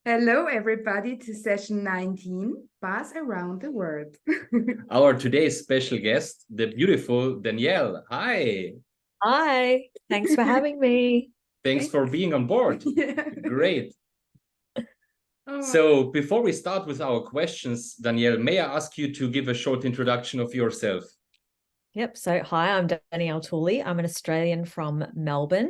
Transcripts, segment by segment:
Hello, everybody, to session 19, Buzz Around the World. Our today's special guest, the beautiful Danielle. Hi. Hi, thanks for having me. Thanks for being on board. Yeah. Great. Oh, So before we start with our questions, Danielle, may I ask you to give a short introduction of yourself? Yep. So, hi, I'm Danielle Tooley. I'm an Australian from Melbourne.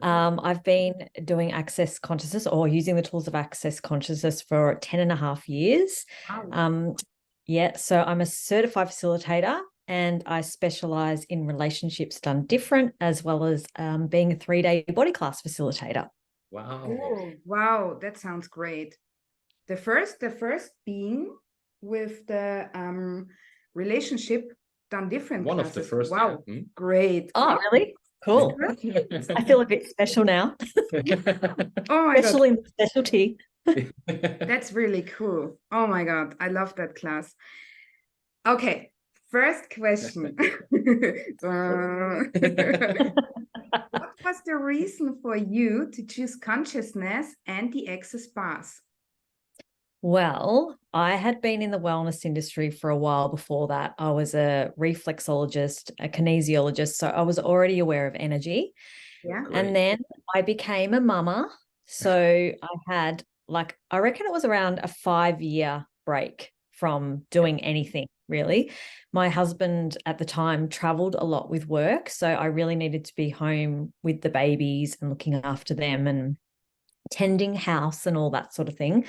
I've been doing access consciousness or using the tools of access consciousness for 10 and a half years. wow. So I'm a certified facilitator and I specialize in relationships done different, as well as being a 3-day body class facilitator. Wow. Oh, wow, that sounds great. The first being with the relationship done different One of the classes. first. Wow, Yeah. great. Oh, really? Cool. I feel a bit special now, Oh my God, especially in the specialty. that's really cool. Oh my God, I love that class. Okay, first question. What was the reason for you to choose consciousness and the access bars? Well, I had been in the wellness industry for a while before that. I was a reflexologist, a kinesiologist, so I was already aware of energy. Yeah. Great. And then I became a mama. So I had I reckon it was around a 5-year break from doing anything, really. My husband at the time traveled a lot with work, so I really needed to be home with the babies and looking after them and tending house and all that sort of thing.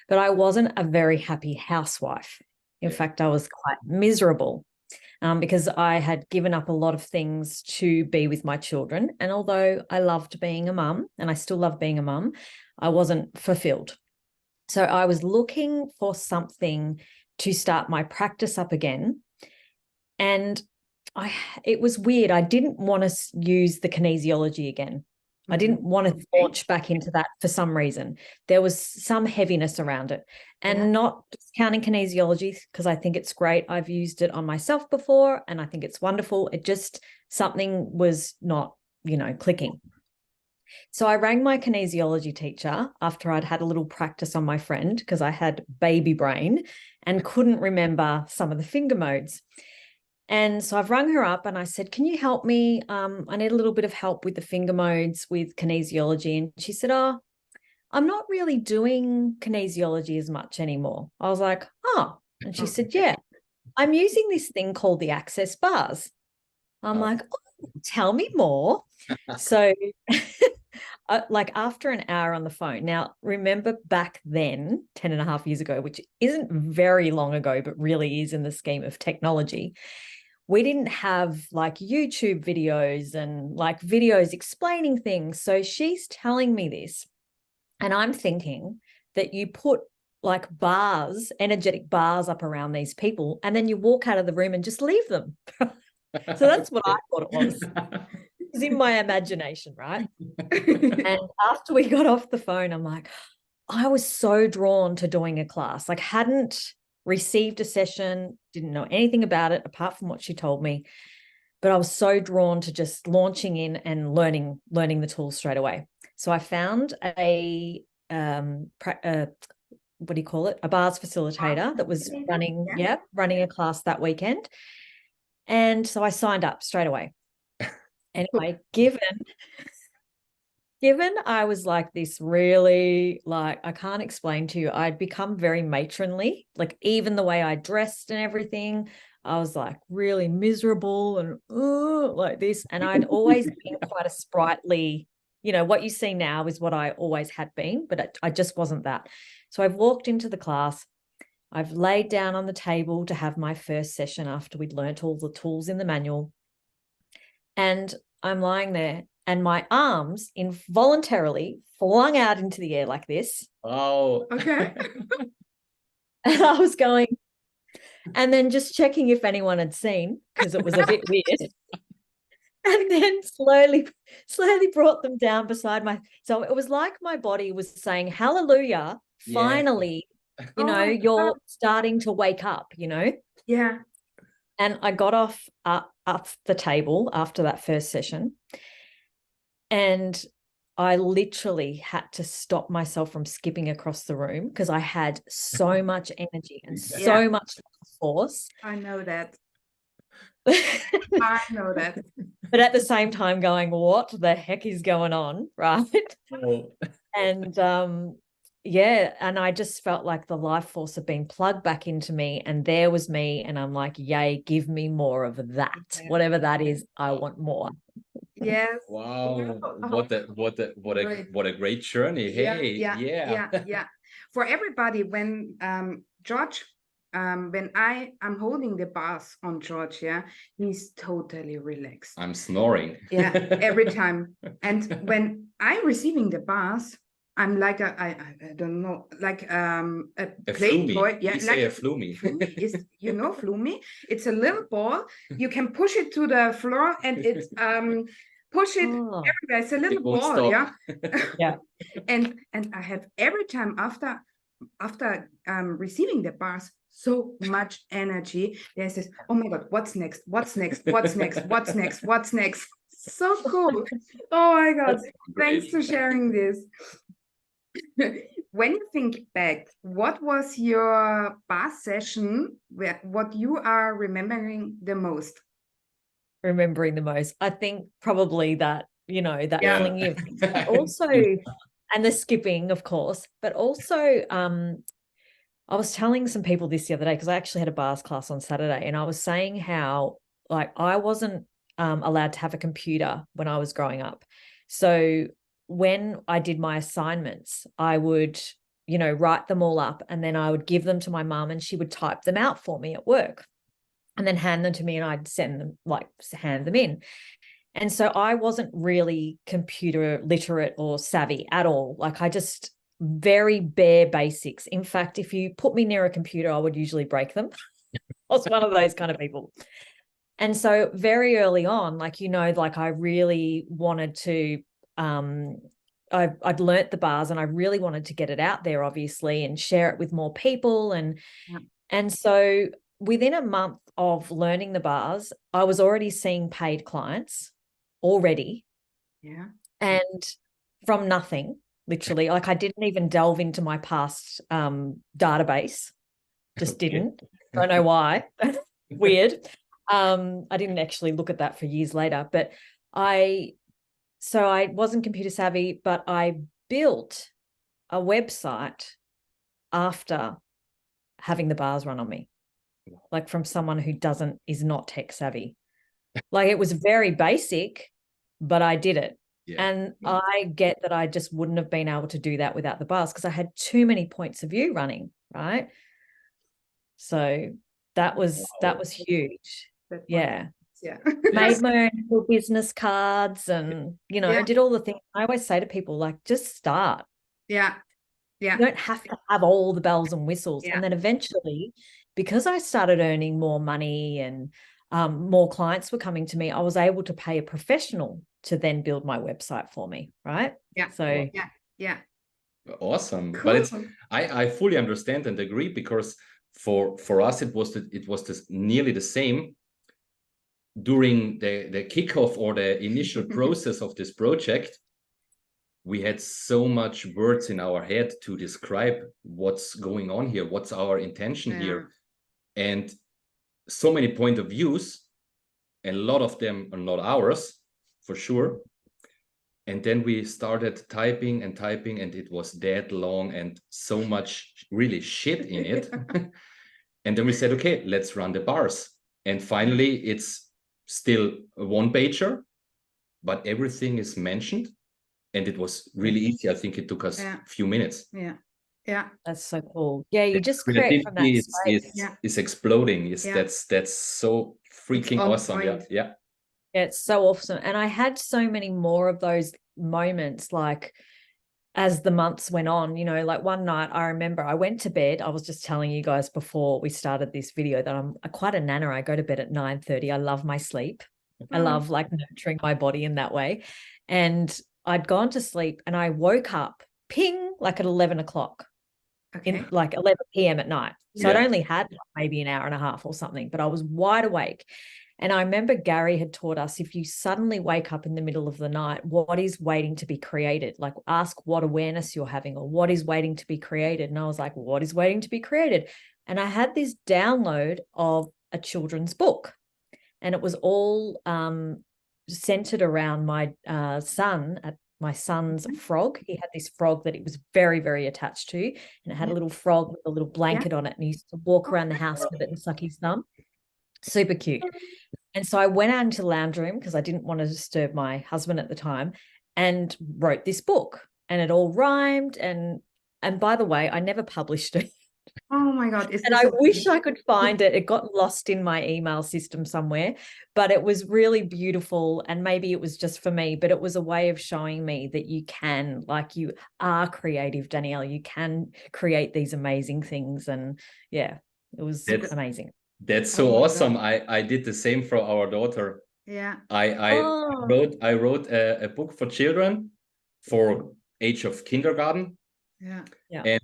But I wasn't a very happy housewife. In fact, I was quite miserable because I had given up a lot of things to be with my children. And although I loved being a mum, and I still love being a mum, I wasn't fulfilled. So I was looking for something to start my practice up again. And it was weird. I didn't want to use the kinesiology again. I didn't want to launch back into that for some reason. There was some heaviness around it, and not discounting kinesiology because I think it's great. I've used it on myself before and I think it's wonderful. It just, something was not, clicking. So I rang my kinesiology teacher after I'd had a little practice on my friend because I had baby brain and couldn't remember some of the finger modes. And so I've rung her up and I said, can you help me? I need a little bit of help with the finger modes with kinesiology. And she said, oh, I'm not really doing kinesiology as much anymore. I was like, oh. And she said, yeah, I'm using this thing called the access bars. I'm like, oh, tell me more. So after an hour on the phone, now remember back then, 10 and a half years ago, which isn't very long ago, but really is in the scheme of technology, we didn't have like YouTube videos and like videos explaining things. So she's telling me this, and I'm thinking that you put like bars, energetic bars up around these people, and then you walk out of the room and just leave them. So that's what I thought it was. It was in my imagination, right? And after we got off the phone, I'm like, I was so drawn to doing a class. Like, hadn't received a session, didn't know anything about it apart from what she told me, but I was so drawn to just launching in and learning the tools straight away. So I found a what do you call it? A bars facilitator that was running a class that weekend. And so I signed up straight away. Anyway, given I was like this really, like, I can't explain to you, I'd become very matronly, like even the way I dressed and everything, I was like really miserable and like this. And I'd always been quite a sprightly, what you see now is what I always had been, but I just wasn't that. So I've walked into the class, I've laid down on the table to have my first session after we'd learnt all the tools in the manual. And I'm lying there and my arms involuntarily flung out into the air like this. Oh, okay. And I was going, and then just checking if anyone had seen, because it was a bit weird. And then slowly brought them down beside so it was like my body was saying, hallelujah, finally, you're starting to wake up, Yeah. And I got off the table after that first session. And I literally had to stop myself from skipping across the room because I had so much energy and so much force. I know that. But I know that. at the same time going, what the heck is going on? Right. Oh. And and I just felt like the life force had been plugged back into me, and there was me, and I'm like, yay, give me more of that. Whatever that is, I want more. Yes. Wow. Yeah. What a great journey. Hey, Yeah. For everybody, when George, when I am holding the bars on George, he's totally relaxed. I'm snoring. Yeah, every time. And when I'm receiving the bars, I'm like I don't know, like a play toy. Yeah, You like say a flummy. Flummy is, you know, flummy. It's a little ball. You can push it to the floor, and it's push it everywhere. It's a little won't ball, stop. Yeah. And I have every time after receiving the bars so much energy. There's this, oh my God, what's next? What's next? What's next? What's next? What's next? So cool. Oh my God. Thanks for sharing this. When you think back, what was your bar session what you are remembering the most? Remembering the most, I think probably that, you know, that flinging of things, but also, and the skipping, of course, but also I was telling some people this the other day, because I actually had a bars class on Saturday, and I was saying how, like, I wasn't allowed to have a computer when I was growing up. So when I did my assignments, I would, you know, write them all up, and then I would give them to my mum, and she would type them out for me at work and then hand them to me, and I'd send them, like, hand them in. And so I wasn't really computer literate or savvy at all. Like, I just very bare basics. In fact, if you put me near a computer, I would usually break them. I was one of those kind of people. And so very early on, like, you know, like I really wanted to, I'd learnt the bars, and I really wanted to get it out there, obviously, and share it with more people. And so within a month of learning the bars, I was already seeing paid clients already. Yeah. And from nothing, literally, like I didn't even delve into my past database, just didn't. I don't know why. Weird. I didn't actually look at that for years later, but I wasn't computer savvy, but I built a website after having the bars run on me, like from someone who is not tech savvy. Like, it was very basic, but I did it. And I get that I just wouldn't have been able to do that without the bars, because I had too many points of view running, right? So that was huge. Yeah. Made my own little business cards, and, you know, did all the things. I always say to people, like, just start. Yeah. You don't have to have all the bells and whistles. And then eventually, because I started earning more money and more clients were coming to me, I was able to pay a professional to then build my website for me, right? Yeah. So yeah. Awesome. Cool. But it's I fully understand and agree, because for us it was nearly the same. During the kickoff or the initial process of this project, we had so much words in our head to describe what's going on here, what's our intention here, and so many point of views, and a lot of them are not ours, for sure. And then we started typing, and it was that long and so much really shit in it. And then we said, okay, let's run the bars. And finally, it's still a one-pager, but everything is mentioned. And it was really easy. I think it took us a few minutes. Yeah. That's so cool. Yeah, you just create from that space. Is exploding. That's so freaking awesome. Yeah, it's so awesome. And I had so many more of those moments, like, as the months went on, you know, like one night I remember I went to bed. I was just telling you guys before we started this video that I'm quite a nanner. I go to bed at 9:30. I love my sleep. I love, like, nurturing my body in that way. And I'd gone to sleep, and I woke up, ping, like at 11 o'clock. In like 11 p.m. at night. So I'd only had maybe an hour and a half or something, but I was wide awake. And I remember Gary had taught us, if you suddenly wake up in the middle of the night, what is waiting to be created? Like, ask what awareness you're having, or what is waiting to be created. And I was like, what is waiting to be created? And I had this download of a children's book, and it was all centered around my son, my son's frog. He had this frog that he was very, very attached to, and it had a little frog with a little blanket on it, and he used to walk around the house with it and suck his thumb. Super cute. And so I went out into the lounge room, because I didn't want to disturb my husband at the time, and wrote this book, and it all rhymed. And by the way, I never published it. Oh my God. And I wish I could find it. It got lost in my email system somewhere, but it was really beautiful. And maybe it was just for me, but it was a way of showing me that you can, like, you are creative, Danielle. You can create these amazing things. And yeah, it was amazing. That's so awesome. I did the same for our daughter. Yeah. I wrote a book for children for age of kindergarten. Yeah. Yeah. And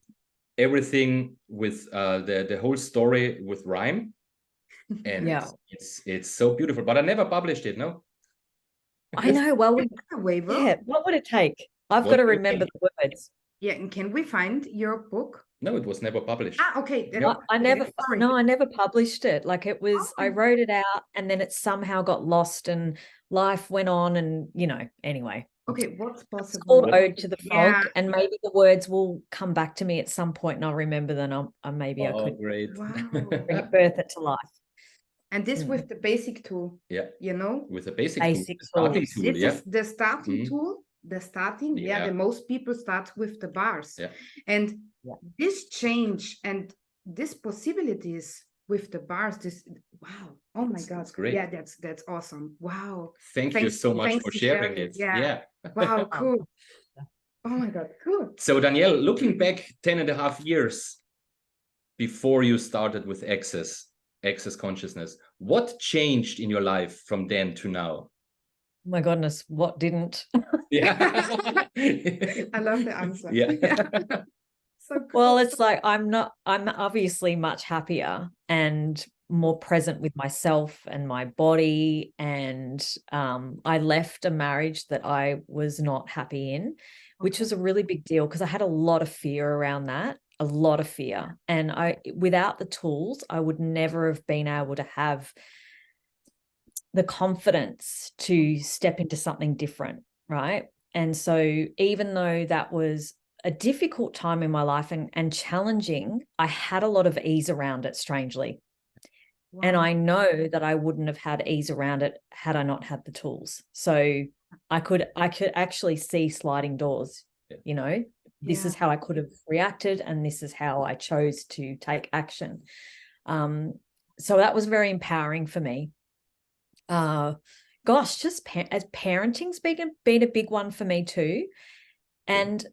everything with the whole story with rhyme. And it's so beautiful. But I never published it, no? I know. Well, yeah, what would it take? I've got to remember the words. Yeah, and can we find your book? No, it was never published. Okay. I never published it. Like, it was, I wrote it out, and then it somehow got lost, and life went on, and anyway. Okay, what's possible? It's called Ode to the Frog, and maybe the words will come back to me at some point, and I'll remember them. I could great. birth it to life. And this with the basic tool. Yeah. With the basic tool. Starting tool. Yeah. The starting tool. The starting. Yeah. The most people start with the bars. Yeah. And this change and these possibilities with the bars, wow. Oh my God. That's great. Yeah, that's awesome. Wow. Thank you so much for sharing it. Yeah. Wow, cool. Oh my God, cool. So Danielle, looking back 10.5 years before you started with Access Consciousness, what changed in your life from then to now? Oh my goodness, what didn't? Yeah. I love the answer. Yeah. So cool. Well, it's like, I'm obviously much happier and more present with myself and my body. And I left a marriage that I was not happy in, which was a really big deal, because I had a lot of fear around that, a lot of fear. And without the tools, I would never have been able to have the confidence to step into something different, right? And so even though that was a difficult time in my life and challenging, I had a lot of ease around it, strangely. Wow. And I know that I wouldn't have had ease around it had I not had the tools. So I could actually see sliding doors, this is how I could have reacted, and this is how I chose to take action. So that was very empowering for me. Just as parenting's been a big one for me too. And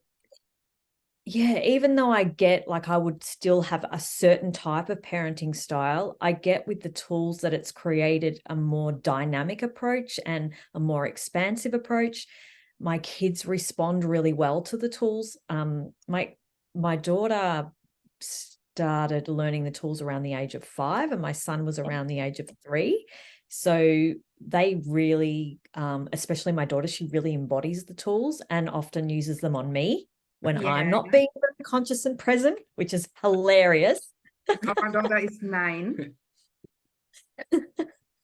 yeah, even though I get, like, I would still have a certain type of parenting style, I get with the tools that it's created a more dynamic approach and a more expansive approach. My kids respond really well to the tools. My daughter started learning the tools around the age of 5, and my son was around the age of 3. So they really, especially my daughter, she really embodies the tools and often uses them on me when I'm not being very conscious and present, which is hilarious. Our daughter is 9.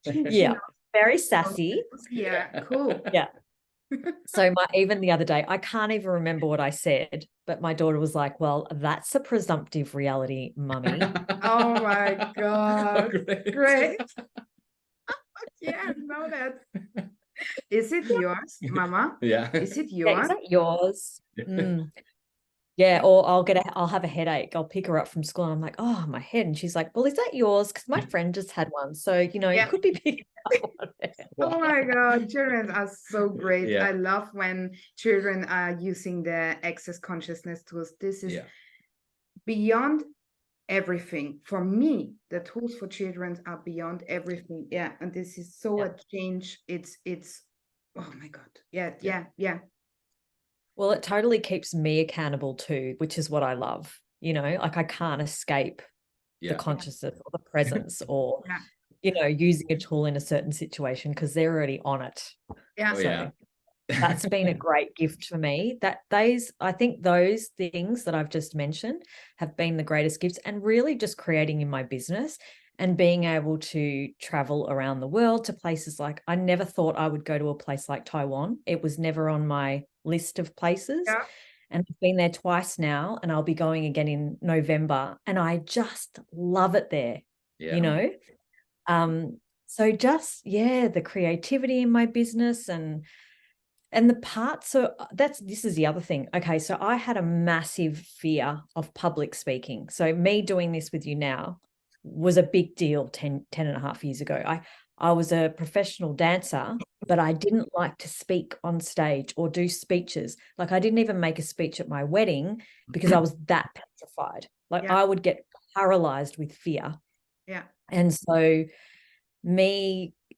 Yeah, very sassy. Yeah, cool. Yeah. So even the other day, I can't even remember what I said, but my daughter was like, well, that's a presumptive reality, mummy. Oh my God. Oh, great. Yeah, I know that. Is it yours, Mama? Yeah. Is it yours? Yeah, is that yours? Yeah, or I'll have a headache. I'll pick her up from school and I'm like, oh, my head. And she's like, well, is that yours? Because my friend just had one. So, it could be picking up one. Oh my God, children are so great. Yeah. I love when children are using the Access Consciousness tools. This is beyond everything. For me, the tools for children are beyond everything. Yeah, and this is so a change. It's oh my God. Yeah. Well, it totally keeps me accountable too, which is what I love. Like, I can't escape the consciousness or the presence or using a tool in a certain situation because they're already on it. Yeah. Oh, So yeah. that's been a great gift for me. I think those things that I've just mentioned have been the greatest gifts, and really just creating in my business and being able to travel around the world to places like, I never thought I would go to a place like Taiwan. It was never on my list of places. Yeah. And I've been there twice now, and I'll be going again in November, and I just love it there. Yeah. So just, the creativity in my business and the part, so this is the other thing. Okay, so I had a massive fear of public speaking. So me doing this with you now was a big deal 10 and a half years ago. I was a professional dancer, but I didn't like to speak on stage or do speeches. Like, I didn't even make a speech at my wedding because I was that petrified. Like, Yeah. I would get paralyzed with fear. Yeah. And so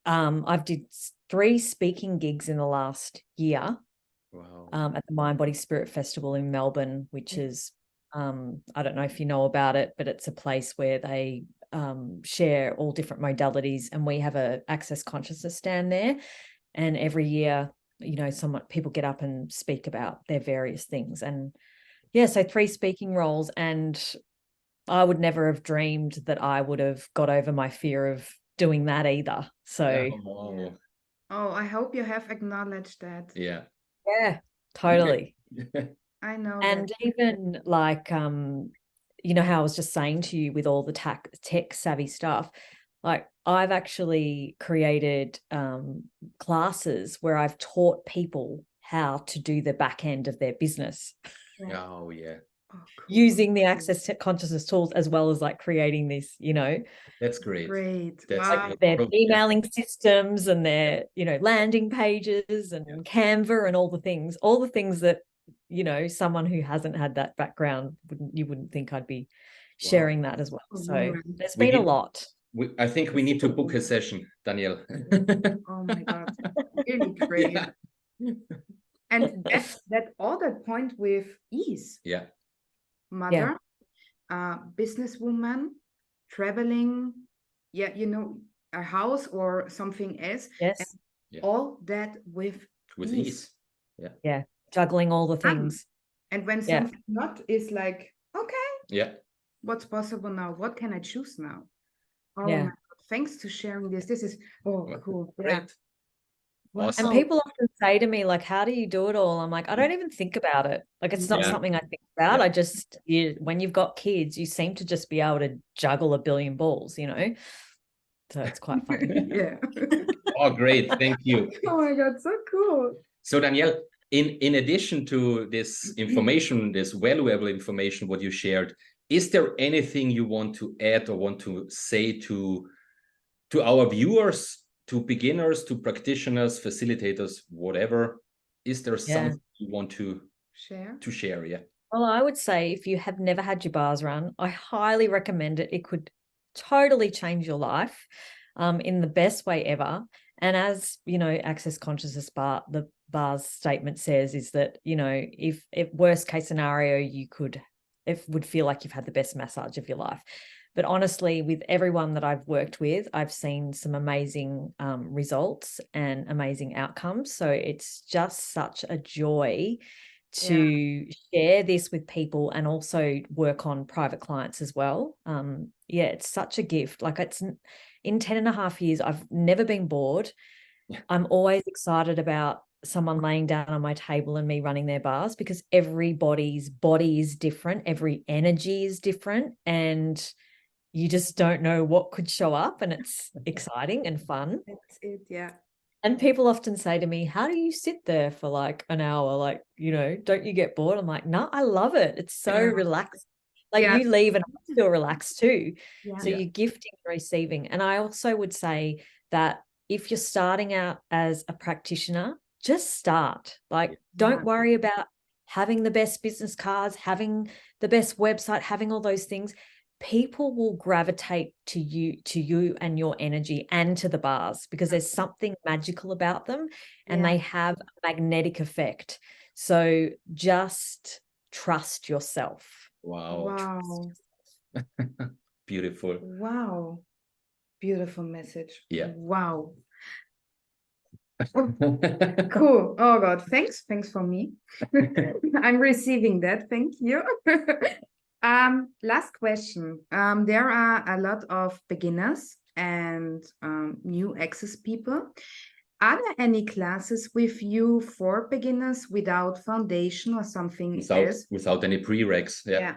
I've did 3 speaking gigs in the last year. Wow. At the Mind Body Spirit Festival in Melbourne, which is I don't know if you know about it, but it's a place where they share all different modalities, and we have a Access Consciousness stand there, and every year people get up and speak about their various things. And so 3 speaking roles, and I would never have dreamed that I would have got over my fear of doing that either. So Oh, Oh, I hope you have acknowledged that. yeah. yeah, totally. I know And that. even like how I was just saying to you with all the tech savvy stuff, like I've actually created classes where I've taught people how to do the back end of their business. Oh, yeah. Oh, cool. Using the Access to Consciousness tools, as well as like creating this, That's great. Great. That's Wow. like their emailing systems and their, landing pages and Canva and all the things that, someone who hasn't had that background wouldn't think I'd be sharing that as well. So there's been a lot. I think we need to book a session, Danielle. Oh my God. Really great. Yeah. And that other point with ease. Yeah. Mother, businesswoman, traveling, a house or something else. Yes. And all that with ease. Yeah. Juggling all the things. And when something not is like, okay, yeah, what's possible now? What can I choose now? Oh yeah. my God. Thanks to sharing this. This is cool. Great. Yeah. Awesome. And people often say to me, like, how do you do it all? I'm like, I don't even think about it. Like, it's not something I think about. I just, when you've got kids, you seem to just be able to juggle a billion balls, So it's quite funny. Yeah. Oh, great. Thank you. Oh my God, so cool. So Danielle, in addition to this information, this valuable information, what you shared, is there anything you want to add or want to say to our viewers, to beginners, to practitioners, facilitators, whatever? Is there something you want to share? Yeah. Well, I would say if you have never had your bars run, I highly recommend it. It could totally change your life in the best way ever. And as Access Consciousness the bars statement says, is that, if worst case scenario, it would feel like you've had the best massage of your life. But honestly, with everyone that I've worked with, I've seen some amazing results and amazing outcomes. So it's just such a joy to share this with people and also work on private clients as well. It's such a gift. Like, it's in 10 and a half years, I've never been bored. I'm always excited about someone laying down on my table and me running their bars, because everybody's body is different. Every energy is different, and you just don't know what could show up, and it's exciting and fun. That's it. Yeah. And people often say to me, how do you sit there for like an hour? Like, don't you get bored? I'm like, no, I love it. It's so relaxed. Like you leave and I feel relaxed too. Yeah. So you're gifting and receiving. And I also would say that if you're starting out as a practitioner, just start. Like, don't worry about having the best business cards, having the best website, having all those things. People will gravitate to you and your energy and to the bars, because there's something magical about them, and they have a magnetic effect. So just trust yourself. Wow. Beautiful. Wow. Beautiful message. Yeah. Wow. Cool. Oh God, thanks. Thanks for me. I'm receiving that. Thank you. Last question. There are a lot of beginners and new access people. Are there any classes with you for beginners without foundation or something else? Without any prereqs. Yeah. Yeah.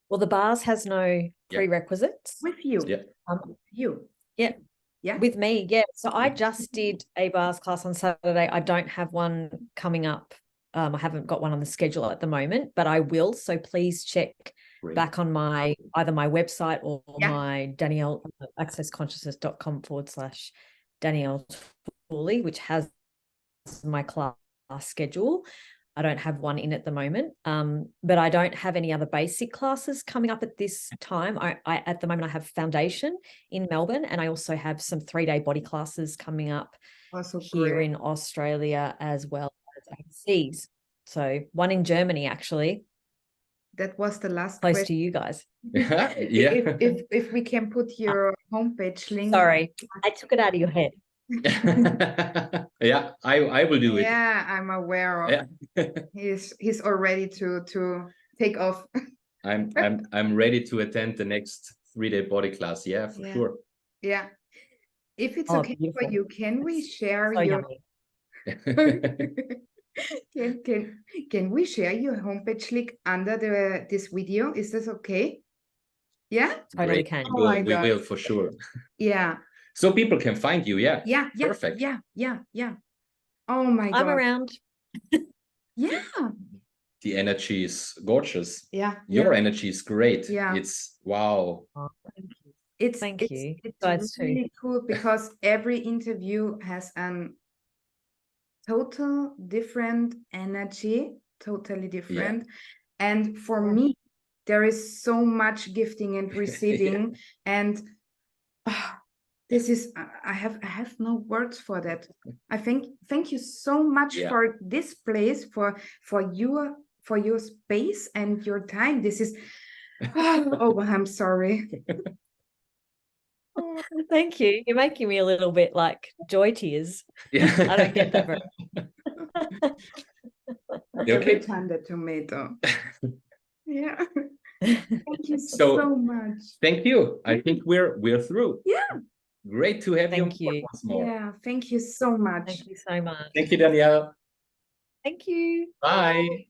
Well, the bars has no prerequisites. With you. Yeah. You. Yeah. Yeah. With me, yeah. So I just did a bars class on Saturday. I don't have one coming up. I haven't got one on the schedule at the moment, but I will. So please check back on my either my website or my Danielle accessconsciousness.com/Danielle Tooley, which has my class schedule. I don't have one in at the moment, but I don't have any other basic classes coming up at this time. I at the moment I have foundation in Melbourne, and I also have some 3-day body classes coming up here in Australia as well as overseas. So one in Germany, actually. That was the last close question. to you guys. Yeah. If we can put your homepage link. Sorry, I took it out of your head. Yeah, I will do it. Yeah, I'm aware of. He's all ready to take off. I'm ready to attend the next 3-day body class. Yeah, for sure. Yeah. If it's okay beautiful. for you, can we share so your yummy. can we share your homepage link under this video? Is this okay? Yeah? Totally can. We will for sure. Yeah. So people can find you. Yeah. Yeah. Perfect. Yeah. Oh my God. I'm around. Yeah. The energy is gorgeous. Yeah. Your energy is great. Yeah. It's wow. Oh, thank you. It's really cool because every interview has total different energy, totally different. And for me, there is so much gifting and receiving. And this is I have no words for that. I thank you so much for this place, for your space and your time. This is oh, I'm sorry. Thank you. You're making me a little bit like joy tears. Yeah. I don't get that very Every time the tomato. Yeah. Thank you so much. Thank you. I think we're through. Yeah. Great to have Thank you you. once more. Yeah, thank you so much. Thank you so much. Thank you, Danielle. Thank you. Bye.